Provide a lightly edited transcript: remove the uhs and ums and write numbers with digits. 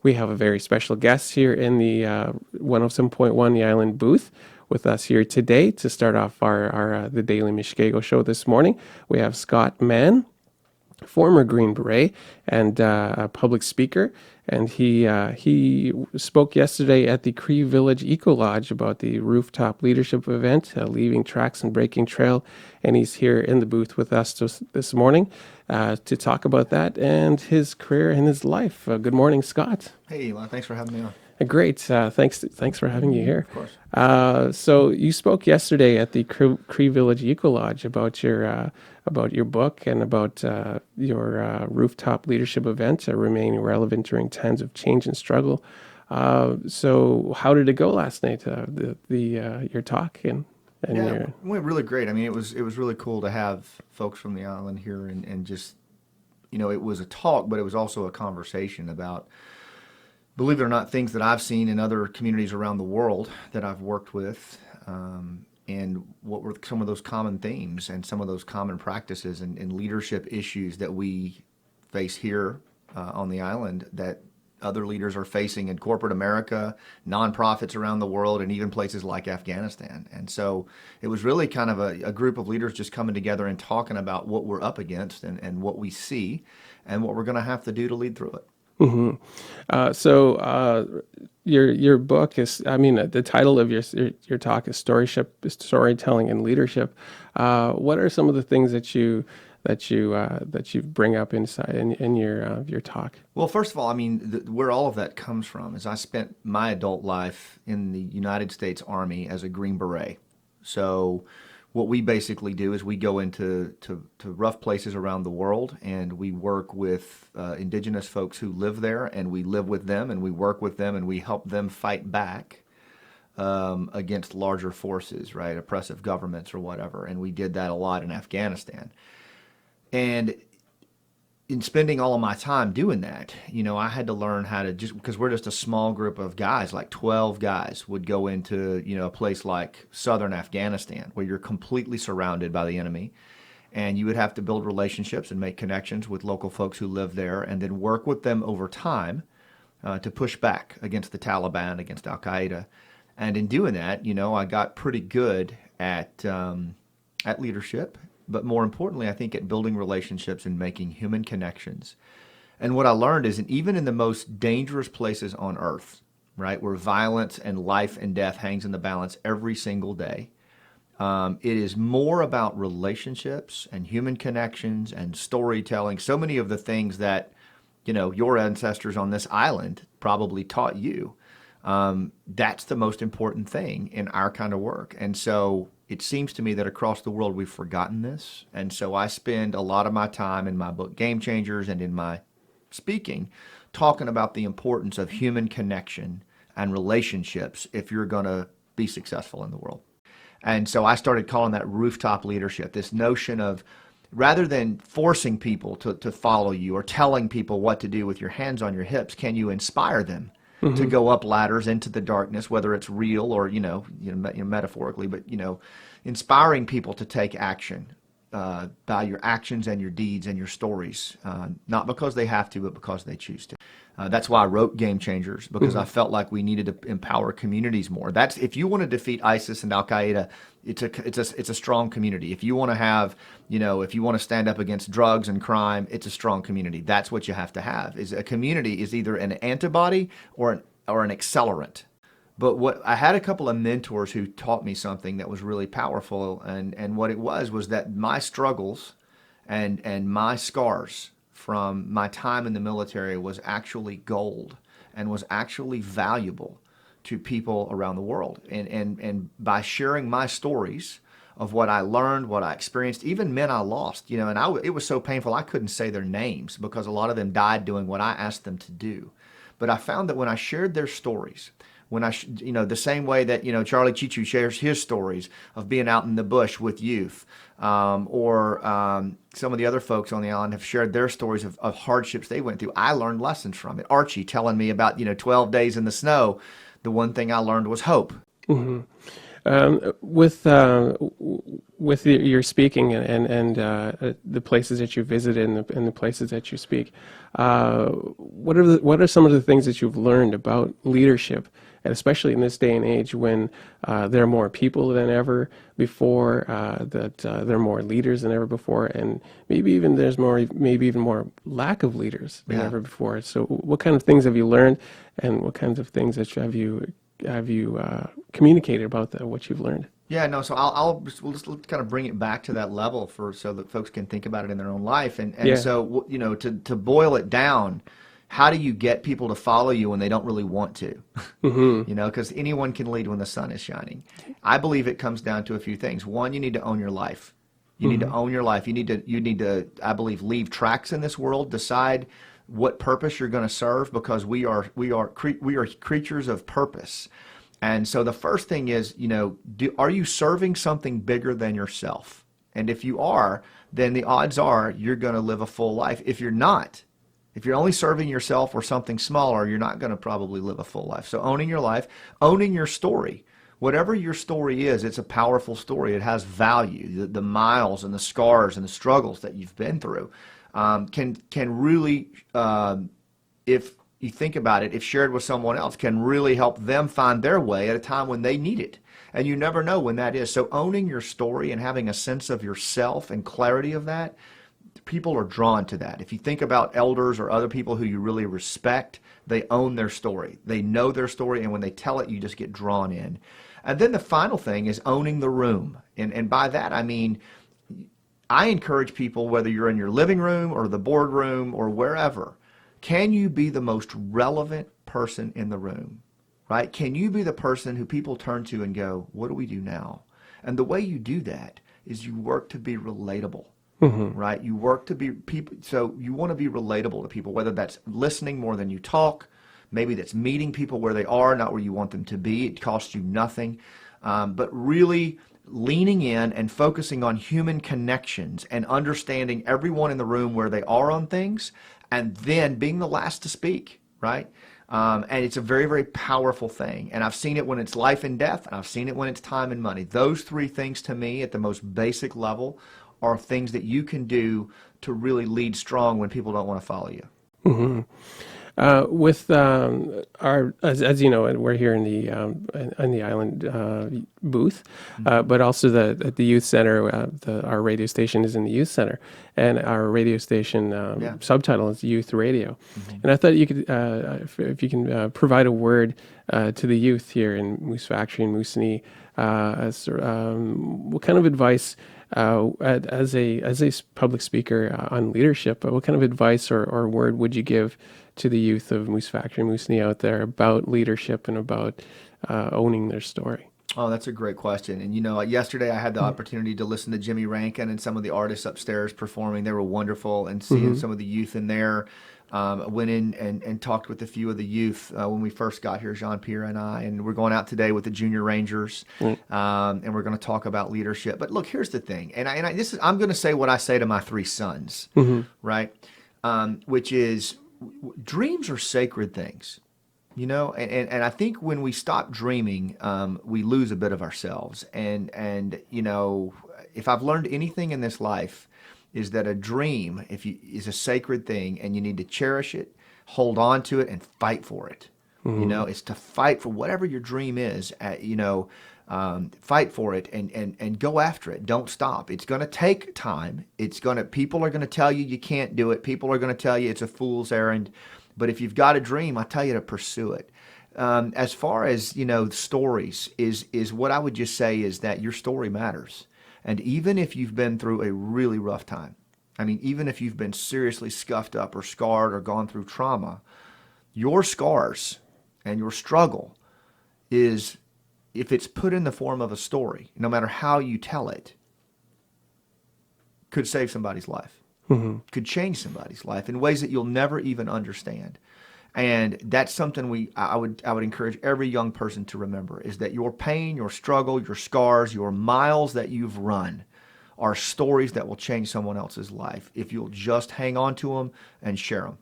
We have a very special guest here in the 107.1 The Island booth with us here today to start off our the Daily Mushkego show this morning. We have Scott Mann, former Green Beret and a public speaker, and he spoke yesterday at the Cree Village Eco Lodge about the rooftop leadership event, Leaving Tracks and Breaking Trail, and he's here in the booth with us this morning to talk about that and his career and his life. Good morning, Scott. Hey, Eli, thanks for having me on. Great. Thanks for having you here. Of course. So you spoke yesterday at the Cree Village Eco Lodge about your book and about your rooftop leadership event, remaining relevant during times of change and struggle. So how did it go last night? Your talk and Yeah, your it went really great. I mean, it was really cool to have folks from the island here and just, it was a talk, but it was also a conversation about, believe it or not, things that I've seen in other communities around the world that I've worked with, and what were some of those common themes and some of those common practices and leadership issues that we face here on the island that other leaders are facing in corporate America, nonprofits around the world, and even places like Afghanistan. And so it was really kind of a group of leaders just coming together and talking about what we're up against and what we see and what we're going to have to do to lead through it. Mm-hmm. Your book is, I mean, the title of your talk is storytelling and leadership. What are some of the things that you bring up inside in your talk? Well, first of all, I mean, where all of that comes from is I spent my adult life in the United States Army as a Green Beret. So what we basically do is we go into to rough places around the world and we work with indigenous folks who live there, and we live with them and we work with them and we help them fight back against larger forces, right? Oppressive governments or whatever. And we did that a lot in Afghanistan. And in spending all of my time doing that, I had to learn how to, just because we're just a small group of guys, like 12 guys would go into, a place like southern Afghanistan where you're completely surrounded by the enemy. And you would have to build relationships and make connections with local folks who live there and then work with them over time to push back against the Taliban, against Al Qaeda. And in doing that, I got pretty good at leadership. But more importantly, I think at building relationships and making human connections. And what I learned is, even in the most dangerous places on earth, right, where violence and life and death hangs in the balance every single day, it is more about relationships and human connections and storytelling. So many of the things that, your ancestors on this island probably taught you. That's the most important thing in our kind of work. And so it seems to me that across the world we've forgotten this. And so I spend a lot of my time in my book Game Changers and in my speaking talking about the importance of human connection and relationships if you're going to be successful in the world. And so I started calling that rooftop leadership, this notion of, rather than forcing people to follow you or telling people what to do with your hands on your hips, can you inspire them to go up ladders into the darkness, whether it's real or metaphorically, but inspiring people to take action by your actions and your deeds and your stories, not because they have to, but because they choose to. That's why I wrote Game Changers, because I felt like we needed to empower communities more. That's, if you want to defeat ISIS and Al Qaeda, it's a strong community. If you want to have, if you want to stand up against drugs and crime, it's a strong community. That's what you have to have. Is a community is either an antibody or an accelerant. But what I had a couple of mentors who taught me something that was really powerful, and what it was that my struggles and my scars from my time in the military was actually gold and was actually valuable to people around the world. And by sharing my stories of what I learned, what I experienced, even men I lost, it was so painful I couldn't say their names because a lot of them died doing what I asked them to do. But I found that when I shared their stories, when the same way that, Charlie Chichu shares his stories of being out in the bush with youth, or some of the other folks on the island have shared their stories of hardships they went through. I learned lessons from it. Archie telling me about, 12 days in the snow. The one thing I learned was hope. Mm-hmm. With with your speaking and the places that you visit and the places that you speak, what are some of the things that you've learned about leadership, and especially in this day and age when there are more people than ever before, that there are more leaders than ever before, and maybe even more lack of leaders than Yeah. ever before. So, what kind of things have you learned, and what kinds of things have you communicated about what you've learned? Yeah, no. So we'll just kind of bring it back to that level for so that folks can think about it in their own life. And Yeah. so to boil it down, how do you get people to follow you when they don't really want to? Hmm. Because anyone can lead when the sun is shining. I believe it comes down to a few things. One, you need to own your life. You need to Hmm. own your life. You need to I believe leave tracks in this world. Decide what purpose you're going to serve because we are creatures of purpose. And so the first thing is, are you serving something bigger than yourself? And if you are, then the odds are you're going to live a full life. If you're not, if you're only serving yourself or something smaller, you're not going to probably live a full life. So owning your life, owning your story. Whatever your story is, it's a powerful story. It has value. The miles and the scars and the struggles that you've been through can really, if you think about it, if shared with someone else, can really help them find their way at a time when they need it. And you never know when that is. So owning your story and having a sense of yourself and clarity of that, people are drawn to that. If you think about elders or other people who you really respect, they own their story. They know their story, and when they tell it, you just get drawn in. And then the final thing is owning the room. And by that, I mean, I encourage people, whether you're in your living room or the boardroom or wherever, can you be the most relevant person in the room, right? Can you be the person who people turn to and go, what do we do now? And the way you do that is you work to be relatable, Hmm. right? You work to be people. So you want to be relatable to people, whether that's listening more than you talk, maybe that's meeting people where they are, not where you want them to be. It costs you nothing. But really leaning in and focusing on human connections and understanding everyone in the room where they are on things, and then being the last to speak, right? And it's a very, very powerful thing. And I've seen it when it's life and death, and I've seen it when it's time and money. Those three things to me at the most basic level are things that you can do to really lead strong when people don't want to follow you. Hmm. With our, as you know, we're here in the island booth, Mm-hmm. but also at the youth center. Our radio station is in the youth center, and our radio station Yeah. subtitle is Youth Radio. Mm-hmm. And I thought you could, if you can, provide a word to the youth here in Moose Factory and Moosonee, what kind of advice. As a public speaker on leadership, what kind of advice or word would you give to the youth of Moose Factory, Moosonee out there about leadership and about owning their story? Oh, that's a great question. And yesterday I had the opportunity to listen to Jimmy Rankin and some of the artists upstairs performing. They were wonderful, and seeing Mm-hmm. some of the youth in there. I went in and talked with a few of the youth when we first got here, Jean Pierre and I, and we're going out today with the Junior Rangers, and we're going to talk about leadership. But look, here's the thing, I'm going to say what I say to my three sons, Mm-hmm. right? Which is, dreams are sacred things. And I think when we stop dreaming, we lose a bit of ourselves. And if I've learned anything in this life, is that a dream, is a sacred thing, and you need to cherish it, hold on to it, and fight for it. Mm-hmm. It's to fight for whatever your dream is. Fight for it and go after it. Don't stop. It's going to take time. People are going to tell you can't do it. People are going to tell you it's a fool's errand. But if you've got a dream, I tell you to pursue it. As far as stories is what I would just say is that your story matters. And even if you've been through a really rough time, I mean, even if you've been seriously scuffed up or scarred or gone through trauma, your scars and your struggle is, if it's put in the form of a story, no matter how you tell it, could save somebody's life, Mm-hmm. could change somebody's life in ways that you'll never even understand. And that's something I would encourage every young person to remember, is that your pain, your struggle, your scars, your miles that you've run are stories that will change someone else's life if you'll just hang on to them and share them.